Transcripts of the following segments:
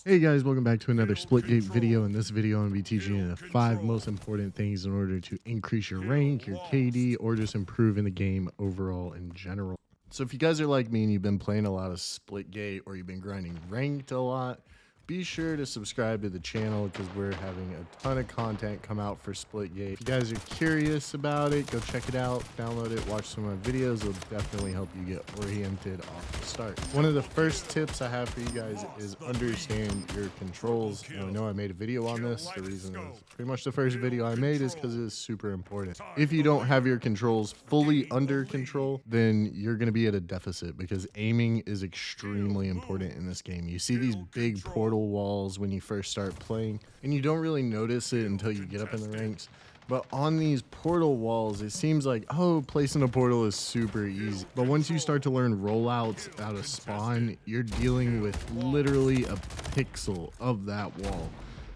Hey guys, welcome back to another Splitgate video. In this video, I'm going to be teaching you the 5 most important things in order to increase your rank, your KD, or just improve in the game overall in general. So if you guys are like me and you've been playing a lot of Splitgate or you've been grinding ranked a lot, be sure to subscribe to the channel because we're having a ton of content come out for Splitgate. If you guys are curious about it, go check it out, download it, watch some of my videos. It'll definitely help you get oriented off the start. One of the first tips I have for you guys is understand your controls. I know I made a video on this. The reason is pretty much the first video I made is because it is super important. If you don't have your controls fully under control, then you're going to be at a deficit because aiming is extremely important in this game. You see these big portal walls when you first start playing, and you don't really notice it until you get up in the ranks. But on these portal walls, it seems like, oh, placing a portal is super easy. But once you start to learn rollouts out of spawn, you're dealing with literally a pixel of that wall.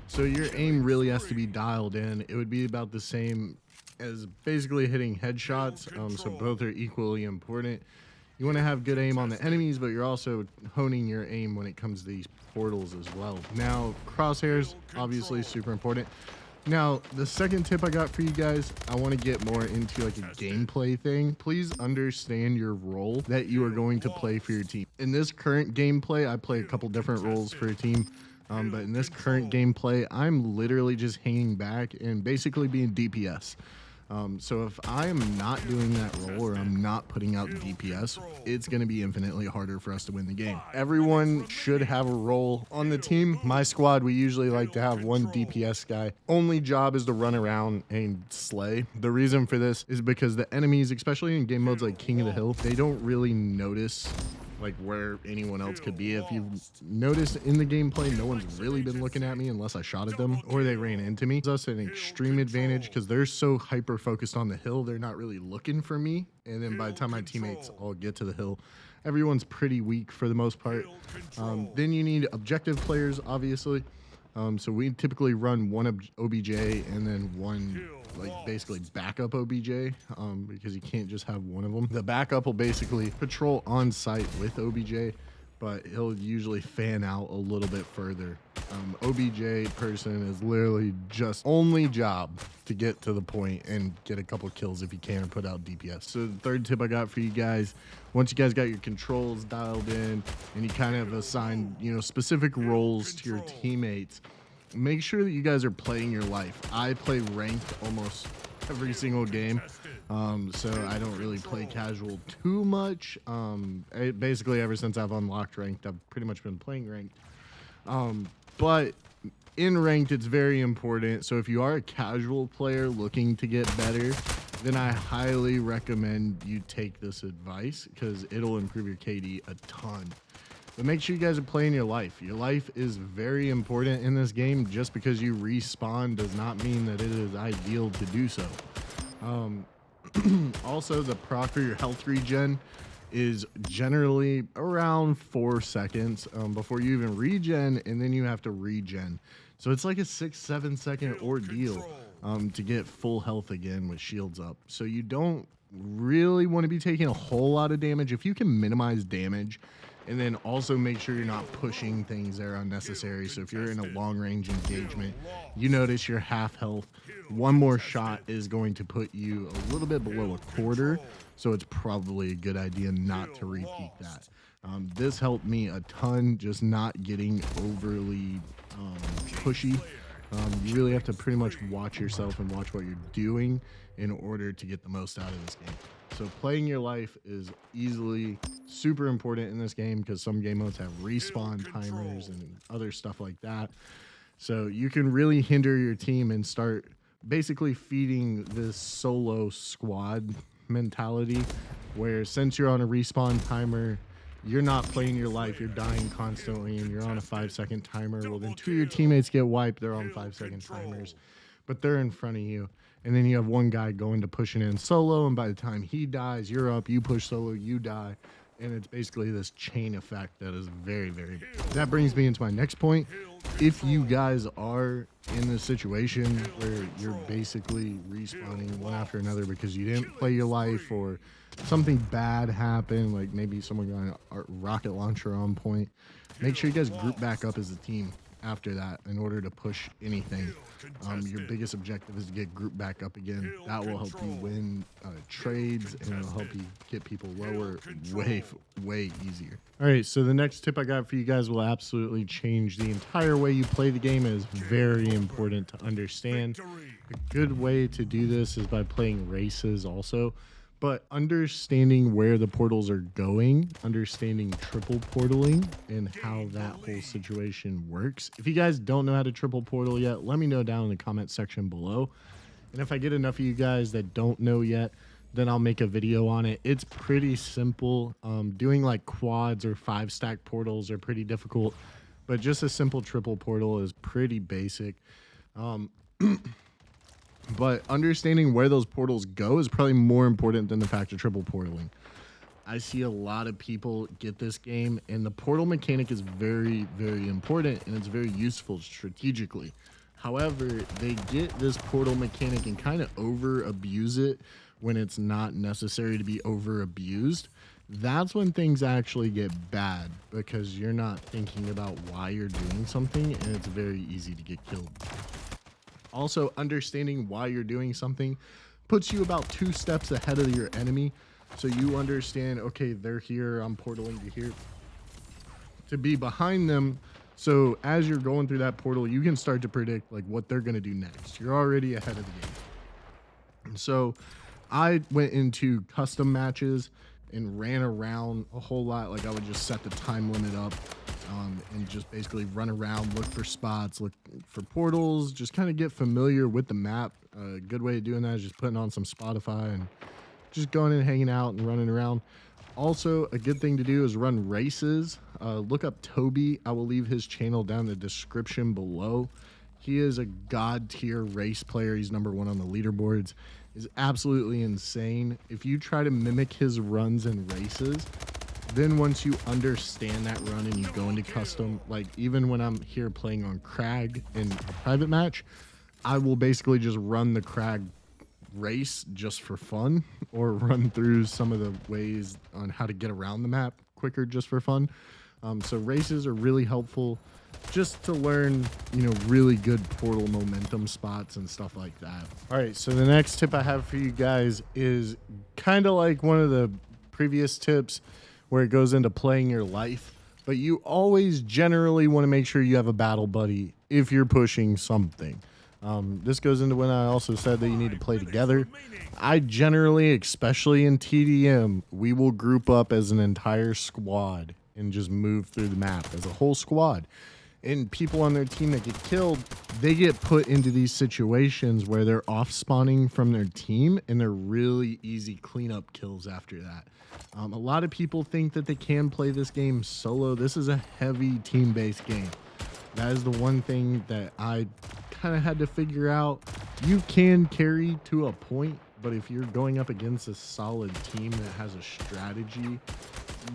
So your aim really has to be dialed in. It would be about the same as basically hitting headshots. So both are equally important. You want to have good aim on the enemies, but you're also honing your aim when it comes to these portals as well. Now, crosshairs, obviously super important. Now, the second tip I got for you guys, I want to get more into like a gameplay thing. Please understand your role that you are going to play for your team. In this current gameplay, I play a couple different roles for a team. But in this current gameplay, I'm literally just hanging back and basically being DPS. So if I am not doing that role or I'm not putting out DPS, it's going to be infinitely harder for us to win the game. Everyone should have a role on the team. My squad, we usually like to have one DPS guy. Only job is to run around and slay. The reason for this is because the enemies, especially in game modes like King of the Hill, they don't really notice like where anyone else could be. If you've noticed in the gameplay, no one's really been looking at me unless I shot at them or they ran into me. It's us an extreme advantage because they're so hyper focused on the hill, they're not really looking for me. And then by the time my teammates all get to the hill, everyone's pretty weak for the most part. Then you need objective players, obviously. So we typically run one OBJ and then one like basically backup OBJ because you can't just have one of them. The backup will basically patrol on site with OBJ, but he'll usually fan out a little bit further. OBJ person is literally just only job to get to the point and get a couple kills if you can or put out DPS. So the third tip I got for you guys, once you guys got your controls dialed in and you kind of assign, specific roles to your teammates, make sure that you guys are playing your life. I play ranked almost every single game, so I don't really play casual too much. Basically ever since I've unlocked ranked, I've pretty much been playing ranked. But in ranked, it's very important. So if you are a casual player looking to get better, then I highly recommend you take this advice because it'll improve your KD a ton. But make sure you guys are playing your life. Your life is very important in this game. Just because you respawn does not mean that it is ideal to do so. Also, the proc for your health regen is generally around 4 seconds before you even regen, and then you have to regen. So it's like a 6-7 second ordeal to get full health again with shields up. So you don't really want to be taking a whole lot of damage. If you can minimize damage and then also make sure you're not pushing things that are unnecessary. So if you're in a long range engagement, you notice you're half health, one more shot is going to put you a little bit below a quarter. So it's probably a good idea not to repeat that. This helped me a ton, just not getting overly pushy. You really have to pretty much watch yourself and watch what you're doing in order to get the most out of this game. So playing your life is easily super important in this game because some game modes have respawn timers and other stuff like that. So you can really hinder your team and start basically feeding this solo squad mentality where since you're on a respawn timer, you're not playing your life, you're dying constantly, and you're on a 5-second timer. Well, then 2 of your teammates get wiped, they're on 5-second timers, but they're in front of you. And then you have one guy going to pushing in solo, and by the time he dies, you're up, you push solo, you die. and it's basically this chain effect that is very, very big. That brings me into my next point. If you guys are in this situation where you're basically respawning one after another because you didn't play your life or something bad happened, like maybe someone got a rocket launcher on point, make sure you guys group back up as a team after that in order to push anything. Your biggest objective is to get grouped back up again. That will help you win trades, and it'll help you get people lower way easier. All right, so the next tip I got for you guys will absolutely change the entire way you play the game. It is very important to understand. A good way to do this is by playing races also. But understanding where the portals are going, understanding triple portaling and how that whole situation works. If you guys don't know how to triple portal yet, let me know down in the comment section below. And if I get enough of you guys that don't know yet, then I'll make a video on it. It's pretty simple. Doing like quads or 5-stack portals are pretty difficult, but just a simple triple portal is pretty basic. But understanding where those portals go is probably more important than the fact of triple portaling. I see a lot of people get this game, and the portal mechanic is very, very important, and it's very useful strategically. However, they get this portal mechanic and kind of over abuse it when it's not necessary to be over abused. That's when things actually get bad, because you're not thinking about why you're doing something, and it's very easy to get killed. Also, understanding why you're doing something puts you about 2 steps ahead of your enemy. So you understand, okay, they're here, I'm portaling to here, to be behind them. So as you're going through that portal, you can start to predict like what they're going to do next. You're already ahead of the game. And so I went into custom matches and ran around a whole lot. Like I would just set the time limit up. And just basically run around, look for spots, look for portals, just kind of get familiar with the map. A good way of doing that is just putting on some Spotify and just going and hanging out and running around. Also, a good thing to do is run races. Look up Toby. I will leave his channel down in the description below. He is a god tier race player. He's #1 on the leaderboards. He's absolutely insane. If you try to mimic his runs and races, then once you understand that run and you go into custom, like even when I'm here playing on Crag in a private match, I will basically just run the Crag race just for fun, or run through some of the ways on how to get around the map quicker just for fun. So races are really helpful just to learn, you know, really good portal momentum spots and stuff like that. All right, so the next tip I have for you guys is kind of like one of the previous tips, where it goes into playing your life, but you always generally want to make sure you have a battle buddy if you're pushing something. This goes into when I also said that you need to play together. I generally, especially in TDM, we will group up as an entire squad and just move through the map as a whole squad. And people on their team that get killed, they get put into these situations where they're off spawning from their team, and they're really easy cleanup kills after that. A lot of people think that they can play this game solo. This is a heavy team-based game. That is the one thing that I kind of had to figure out. You can carry to a point, but if you're going up against a solid team that has a strategy,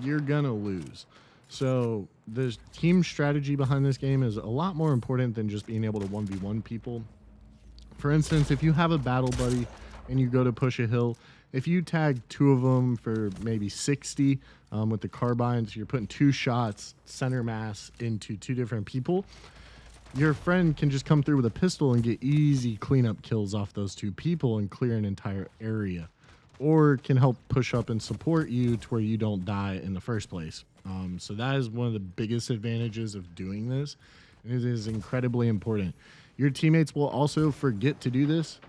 you're gonna lose. So the team strategy behind this game is a lot more important than just being able to 1v1 people. For instance, if you have a battle buddy and you go to push a hill, if you tag 2 of them for maybe 60 with the carbines, you're putting 2 shots center mass into 2 different people. Your friend can just come through with a pistol and get easy cleanup kills off those 2 people and clear an entire area, or can help push up and support you to where you don't die in the first place. So that is one of the biggest advantages of doing this, and it is incredibly important. Your teammates will also forget to do this.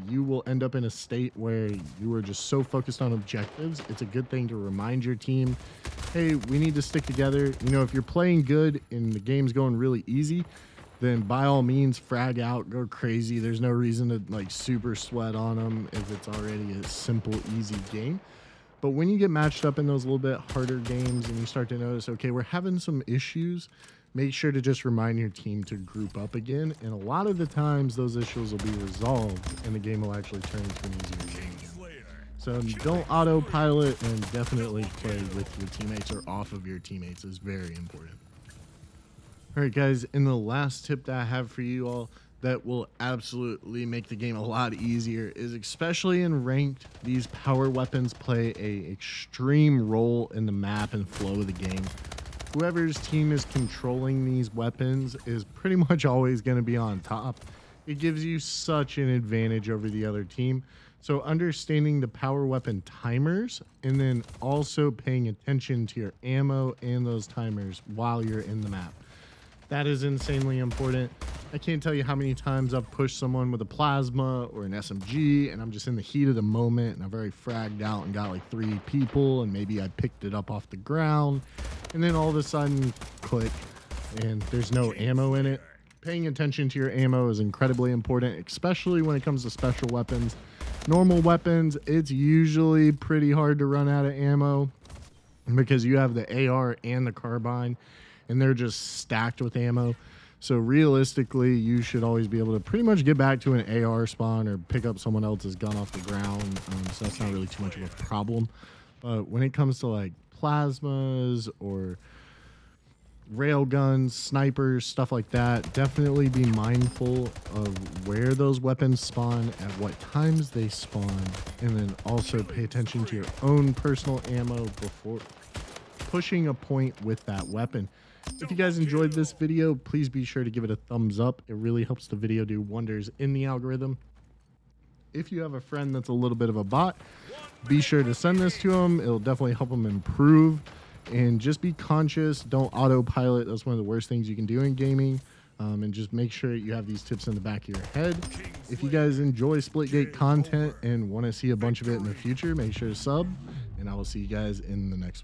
You will end up in a state where you are just so focused on objectives. It's a good thing to remind your team, hey, we need to stick together. You know, if you're playing good and the game's going really easy, then by all means frag out, go crazy. There's no reason to like super sweat on them if it's already a simple, easy game. But when you get matched up in those little bit harder games and you start to notice, okay, we're having some issues, make sure to just remind your team to group up again. And a lot of the times those issues will be resolved and the game will actually turn into an easier game. So don't autopilot, and definitely play with your teammates or off of your teammates is very important. All right, guys, and the last tip that I have for you all that will absolutely make the game a lot easier is, especially in ranked, these power weapons play a extreme role in the map and flow of the game. Whoever's team is controlling these weapons is pretty much always going to be on top. It gives you such an advantage over the other team. So understanding the power weapon timers, and then also paying attention to your ammo and those timers while you're in the map. That is insanely important. I can't tell you how many times I've pushed someone with a plasma or an SMG, and I'm just in the heat of the moment, and I've already fragged out and got like 3 people, and maybe I picked it up off the ground, and then all of a sudden, click, and there's no ammo in it. Paying attention to your ammo is incredibly important, especially when it comes to special weapons. Normal weapons, it's usually pretty hard to run out of ammo because you have the AR and the carbine, and they're just stacked with ammo. So realistically, you should always be able to pretty much get back to an AR spawn or pick up someone else's gun off the ground. So that's not really too much of a problem. But when it comes to like plasmas or rail guns, snipers, stuff like that, definitely be mindful of where those weapons spawn, at what times they spawn, and then also pay attention to your own personal ammo before pushing a point with that weapon. If you guys enjoyed this video, please be sure to give it a thumbs up. It really helps the video do wonders in the algorithm. If you have a friend that's a little bit of a bot, be sure to send this to them. It'll definitely help them improve. And just be conscious, don't autopilot. That's one of the worst things you can do in gaming. And just make sure you have these tips in the back of your head. If you guys enjoy Splitgate content and want to see a bunch of it in the future, make sure to sub, and I will see you guys in the next one.